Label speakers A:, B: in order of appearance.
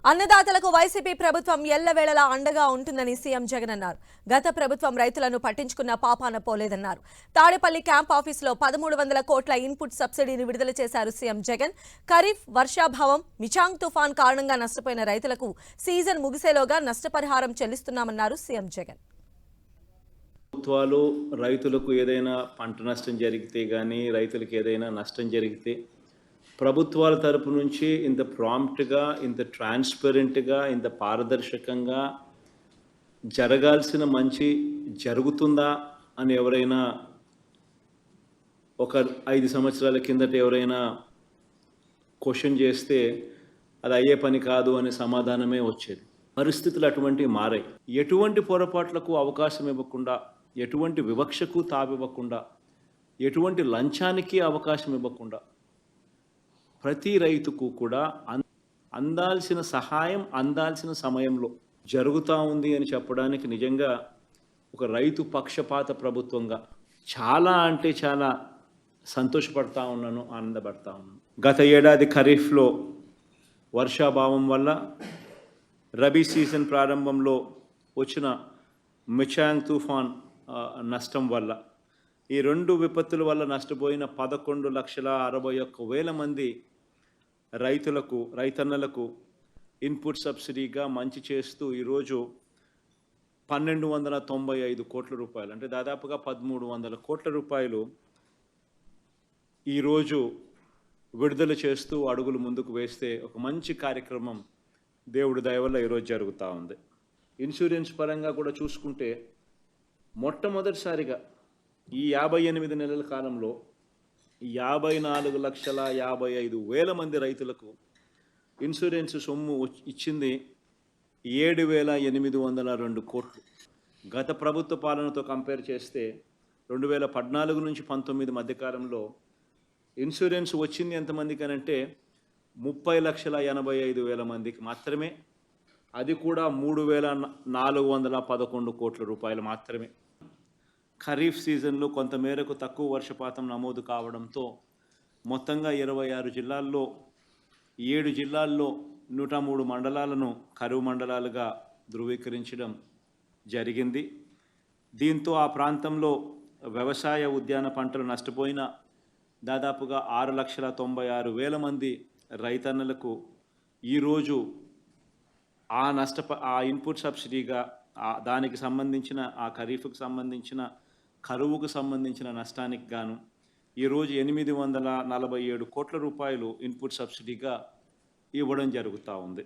A: అన్నదాతలకు YCP ప్రభుత్వం ఎల్లవేళలా అండగా ఉంటుందని సీఎం జగన్ అన్నారు. గత ప్రభుత్వం రైతులను పట్టించుకున్న పాపాన పోలేదన్నారు. తాడేపల్లి క్యాంప్ ఆఫీసులో 1300 కోట్ల ఇన్పుట్ సబ్సిడీని విడుదల చేశారు సీఎం జగన్. ఖరీఫ్ వర్షాభావం, మిచాంగ్ తుఫాన్ కారణంగా నష్టపోయిన రైతులకు సీజన్ ముగిసేలోగా నష్టపరిహారం చెల్లిస్తున్నామన్నారు సీఎం జగన్.
B: ప్రభుత్వాలు రైతులకు ఏదైనా పంట నష్టం జరిగితే కానీ, రైతులకు ఏదైనా నష్టం జరిగితే ప్రభుత్వాల తరపు నుంచి ఇంత ప్రాంప్ట్గా, ఇంత ట్రాన్స్పరెంట్గా, ఇంత పారదర్శకంగా జరగాల్సిన మంచి జరుగుతుందా అని ఎవరైనా ఒక 5 సంవత్సరాల కిందట ఎవరైనా క్వశ్చన్ చేస్తే అది అయ్యే పని కాదు అనే సమాధానమే వచ్చేది. పరిస్థితులు అటువంటివి మారాయి. ఎటువంటి పొరపాట్లకు అవకాశం ఇవ్వకుండా, ఎటువంటి వివక్షకు తావివ్వకుండా, ఎటువంటి లంచానికి అవకాశం ఇవ్వకుండా ప్రతి రైతుకు కూడా అందాల్సిన సహాయం అందాల్సిన సమయంలో జరుగుతూ ఉంది అని చెప్పడానికి నిజంగా ఒక రైతు పక్షపాత ప్రభుత్వంగా చాలా అంటే చాలా సంతోషపడతా ఉన్నాను, ఆనందపడతా ఉన్నాను. గత ఏడాది ఖరీఫ్లో వర్షాభావం వల్ల, రబీ సీజన్ ప్రారంభంలో వచ్చిన మిచాంగ్ తుఫాన్ నష్టం వల్ల, ఈ 2 విపత్తుల వల్ల నష్టపోయిన 11,61,000 మంది రైతన్నలకు ఇన్పుట్ సబ్సిడీగా మంచి చేస్తూ ఈరోజు 1295 కోట్ల రూపాయలు, అంటే దాదాపుగా 1300 కోట్ల రూపాయలు ఈరోజు విడుదల చేస్తూ అడుగులు ముందుకు వేస్తే ఒక మంచి కార్యక్రమం దేవుడి దయ వల్ల ఈరోజు జరుగుతూ ఉంది. ఇన్సూరెన్స్ పరంగా కూడా చూసుకుంటే మొట్టమొదటిసారిగా ఈ 58 నెలల కాలంలో 54,55,000 మంది రైతులకు ఇన్సూరెన్స్ సొమ్ము ఇచ్చింది 7,802 కోట్లు. గత ప్రభుత్వ పాలనతో కంపేర్ చేస్తే 2014 నుంచి 19 మధ్యకాలంలో ఇన్సూరెన్స్ వచ్చింది ఎంతమందికి అనంటే 30,85,000 మందికి మాత్రమే. అది కూడా 3,411 కోట్ల రూపాయలు మాత్రమే. ఖరీఫ్ సీజన్లో కొంతమేరకు తక్కువ వర్షపాతం నమోదు కావడంతో మొత్తంగా 26 జిల్లాల్లో 7 జిల్లాల్లో 103 మండలాలను కరువు మండలాలుగా ధృవీకరించడం జరిగింది. దీంతో ఆ ప్రాంతంలో వ్యవసాయ ఉద్యాన పంటలు నష్టపోయిన దాదాపుగా 6,96,000 మంది రైతన్నలకు ఈరోజు ఆ ఇన్పుట్ సబ్సిడీగా దానికి సంబంధించిన, ఆ ఖరీఫ్కు సంబంధించిన, కరువుకు సంబంధించిన నష్టానికి గాను ఈరోజు 847 కోట్ల రూపాయలు ఇన్పుట్ సబ్సిడీగా ఇవ్వడం జరుగుతూ ఉంది.